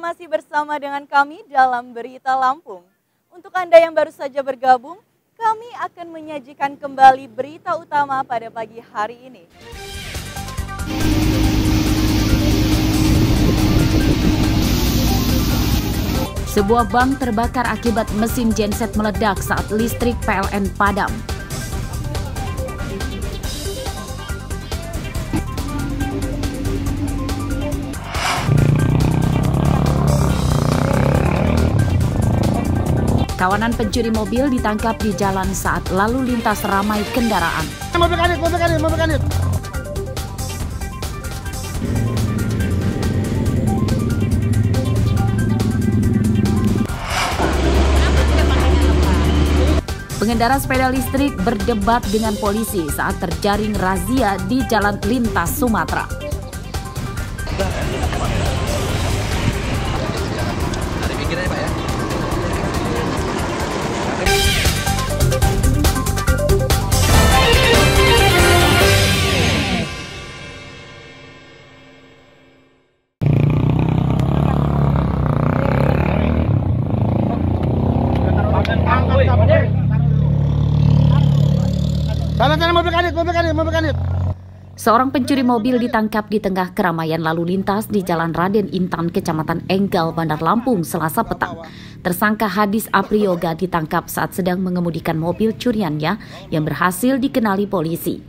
masih bersama dengan kami dalam Berita Lampung. Untuk Anda yang baru saja bergabung, kami akan menyajikan kembali berita utama pada pagi hari ini. Sebuah bank terbakar akibat mesin genset meledak saat listrik PLN padam. Kawanan pencuri mobil ditangkap di jalan saat lalu lintas ramai kendaraan. Mobil kanit. Pengendara sepeda listrik berdebat dengan polisi saat terjaring razia di jalan lintas Sumatera. Sana mobil kanit. Seorang pencuri mobil ditangkap di tengah keramaian lalu lintas di Jalan Raden Intan, Kecamatan Enggal, Bandar Lampung, Selasa petang. Tersangka Hadis Apriyoga ditangkap saat sedang mengemudikan mobil curiannya yang berhasil dikenali polisi.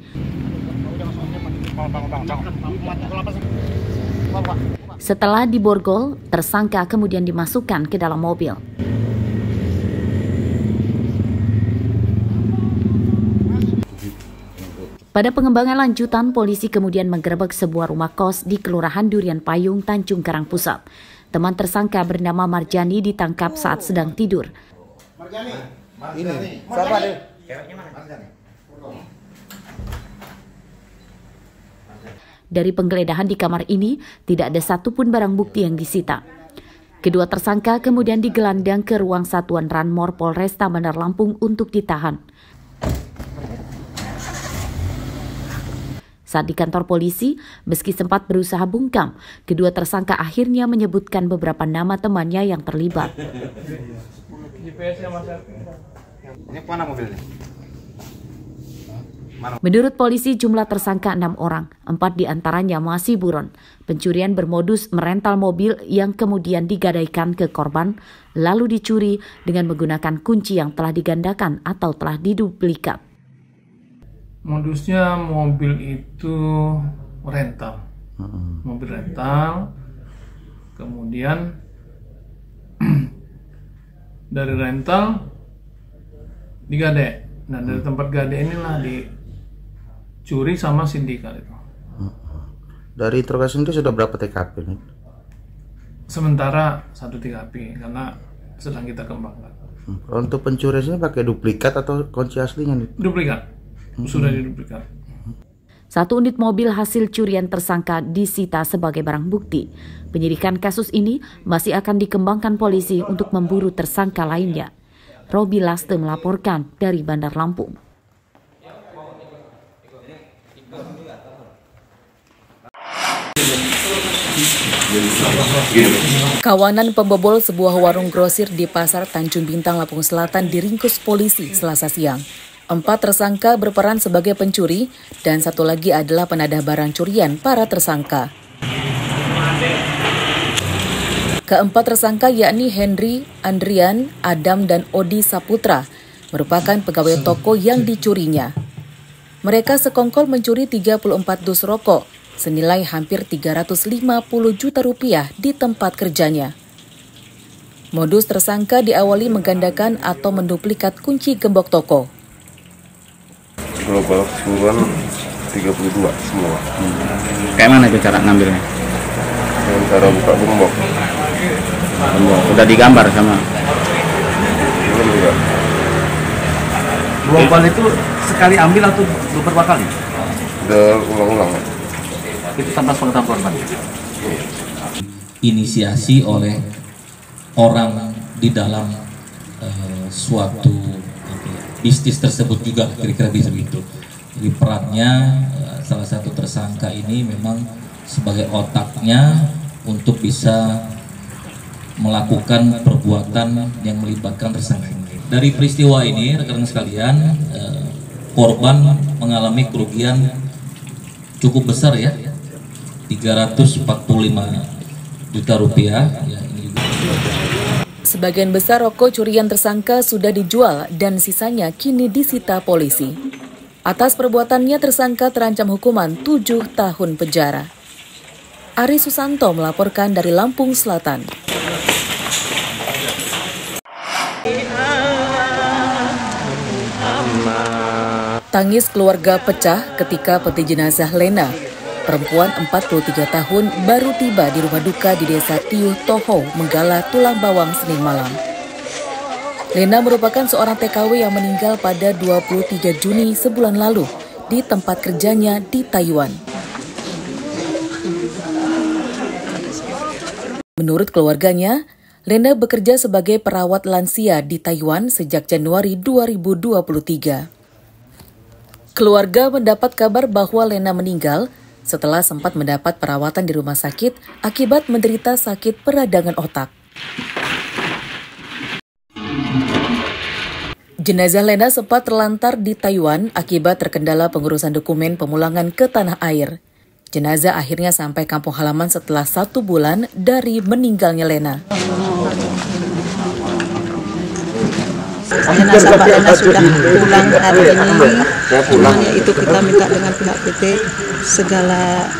Setelah diborgol, tersangka kemudian dimasukkan ke dalam mobil. Pada pengembangan lanjutan, polisi kemudian menggerebek sebuah rumah kos di Kelurahan Durian Payung, Tanjung Karang Pusat. Teman tersangka bernama Marjani ditangkap saat sedang tidur. Dari penggeledahan di kamar ini, tidak ada satupun barang bukti yang disita. Kedua tersangka kemudian digelandang ke ruang Satuan Ranmor Polresta Bandar Lampung untuk ditahan. Saat di kantor polisi, meski sempat berusaha bungkam, kedua tersangka akhirnya menyebutkan beberapa nama temannya yang terlibat. Menurut polisi, jumlah tersangka 6 orang, 4 diantaranya masih buron. Pencurian bermodus merental mobil yang kemudian digadaikan ke korban, lalu dicuri dengan menggunakan kunci yang telah digandakan atau telah diduplikat. Modusnya mobil itu rental, kemudian dari rental digade, nah dari tempat gade inilah dicuri sama sindikat itu. Dari interogasi itu sudah berapa TKP nih? Sementara 1 TKP karena sedang kita kembangkan. Untuk pencuriannya pakai duplikat atau kunci aslinya nih? Duplikat. Sudah diduplikat. 1 unit mobil hasil curian tersangka disita sebagai barang bukti. Penyidikan kasus ini masih akan dikembangkan polisi untuk memburu tersangka lainnya. Robi Laste melaporkan dari Bandar Lampung. Kawanan pembobol sebuah warung grosir di Pasar Tanjung Bintang, Lampung Selatan diringkus polisi Selasa siang. 4 tersangka berperan sebagai pencuri dan 1 lagi adalah penadah barang curian para tersangka. Keempat tersangka yakni Henry, Andrian, Adam, dan Odi Saputra merupakan pegawai toko yang dicurinya. Mereka sekongkol mencuri 34 dus rokok senilai hampir 350 juta rupiah di tempat kerjanya. Modus tersangka diawali menggandakan atau menduplikat kunci gembok toko. Global keseluruhan 32 semua. Kayak mana itu cara ngambilnya? Dengan cara buka gembok. Udah digambar sama? Belum juga. Global itu sekali ambil atau beberapa kali? Udah ulang-ulang. Itu tanpa sepengetahuan korban. Inisiasi oleh orang di dalam suatu bisnis tersebut juga, kira-kira bisa begitu. Jadi perannya salah satu tersangka ini memang sebagai otaknya untuk bisa melakukan perbuatan yang melibatkan tersangka ini. Dari peristiwa ini, rekan-rekan sekalian, korban mengalami kerugian cukup besar ya, 345 juta rupiah. Ya, ini juga. Sebagian besar rokok curian tersangka sudah dijual dan sisanya kini disita polisi. Atas perbuatannya tersangka terancam hukuman 7 tahun penjara. Ari Susanto melaporkan dari Lampung Selatan. Tangis keluarga pecah ketika peti jenazah Lena, perempuan 43 tahun, baru tiba di rumah duka di Desa Tiuh Toho, Menggala, Tulang Bawang, Senin malam. Lena merupakan seorang TKW yang meninggal pada 23 Juni sebulan lalu di tempat kerjanya di Taiwan. Menurut keluarganya, Lena bekerja sebagai perawat lansia di Taiwan sejak Januari 2023. Keluarga mendapat kabar bahwa Lena meninggal setelah sempat mendapat perawatan di rumah sakit akibat menderita sakit peradangan otak. Jenazah Lena sempat terlantar di Taiwan akibat terkendala pengurusan dokumen pemulangan ke tanah air. Jenazah akhirnya sampai kampung halaman setelah 1 bulan dari meninggalnya Lena. Jenazah Mbak Lena sudah pulang hari ini, cuman ya itu kita minta dengan pihak PT segala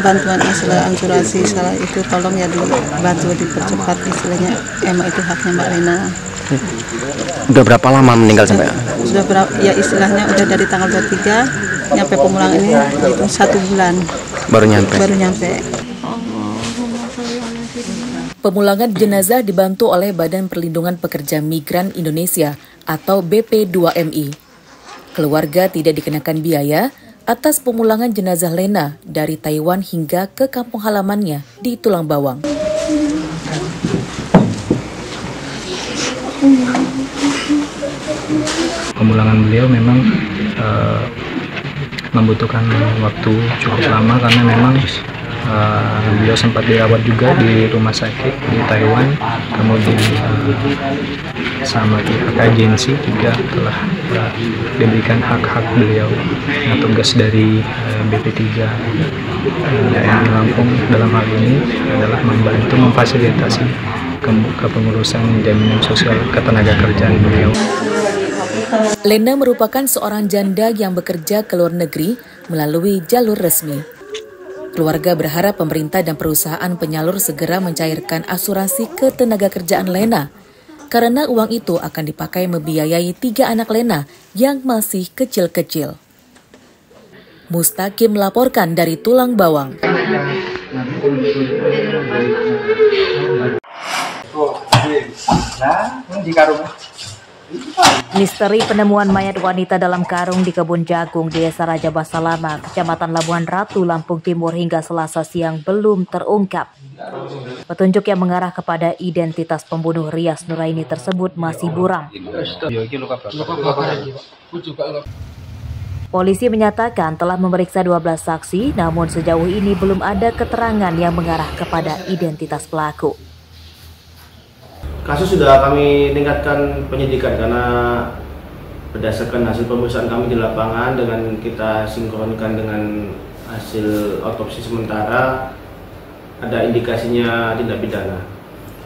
bantuan asuransi salah itu tolong ya dibantu dipercepat, istilahnya emang itu haknya Mbak Lena. Udah berapa lama meninggal sampai? Sudah berapa ya, istilahnya udah dari tanggal 23 nyampe pemulangan ini itu 1 bulan baru nyampe. Pemulangan jenazah dibantu oleh Badan Perlindungan Pekerja Migran Indonesia atau BP2MI. Keluarga tidak dikenakan biaya atas pemulangan jenazah Lena dari Taiwan hingga ke kampung halamannya di Tulang Bawang. Pemulangan beliau memang membutuhkan waktu cukup lama karena memang beliau sempat dirawat juga di rumah sakit di Taiwan, kemudian sama pihak agensi juga telah diberikan hak-hak beliau. Nah, tugas dari BP3 daerah Lampung dalam hal ini adalah membantu memfasilitasi kepengurusan jaminan sosial ketenagakerjaan beliau. Lena merupakan seorang janda yang bekerja ke luar negeri melalui jalur resmi. Keluarga berharap pemerintah dan perusahaan penyalur segera mencairkan asuransi ketenagakerjaan Lena, karena uang itu akan dipakai membiayai 3 anak Lena yang masih kecil-kecil. Mustaqim melaporkan dari Tulang Bawang. Misteri penemuan mayat wanita dalam karung di kebun jagung di Desa Raja Basalama, Kecamatan Labuhan Ratu, Lampung Timur hingga Selasa siang belum terungkap. Petunjuk yang mengarah kepada identitas pembunuh Rias Nuraini tersebut masih buram. Polisi menyatakan telah memeriksa 12 saksi, namun sejauh ini belum ada keterangan yang mengarah kepada identitas pelaku. Kasus sudah kami tingkatkan penyidikan karena berdasarkan hasil pemeriksaan kami di lapangan dengan kita sinkronkan dengan hasil otopsi sementara ada indikasinya tindak pidana.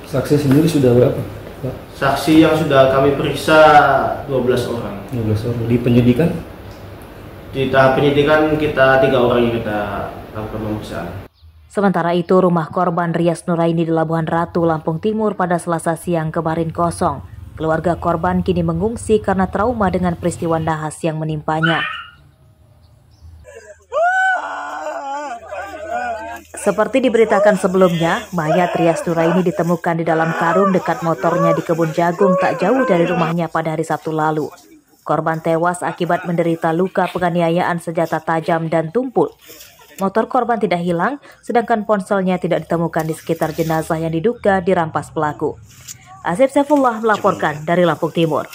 Saksi sendiri sudah berapa, Pak? Saksi yang sudah kami periksa 12 orang. 12 orang. Di penyidikan? Di tahap penyidikan kita 3 orang yang kita lakukan pemeriksaan. Sementara itu, rumah korban Rias Nuraini di Labuhan Ratu, Lampung Timur pada Selasa siang kemarin kosong. Keluarga korban kini mengungsi karena trauma dengan peristiwa nahas yang menimpanya. Seperti diberitakan sebelumnya, mayat Rias Nuraini ditemukan di dalam karung dekat motornya di kebun jagung tak jauh dari rumahnya pada hari Sabtu lalu. Korban tewas akibat menderita luka penganiayaan senjata tajam dan tumpul. Motor korban tidak hilang, sedangkan ponselnya tidak ditemukan di sekitar jenazah yang diduga dirampas pelaku. Asep Saifullah melaporkan dari Lampung Timur.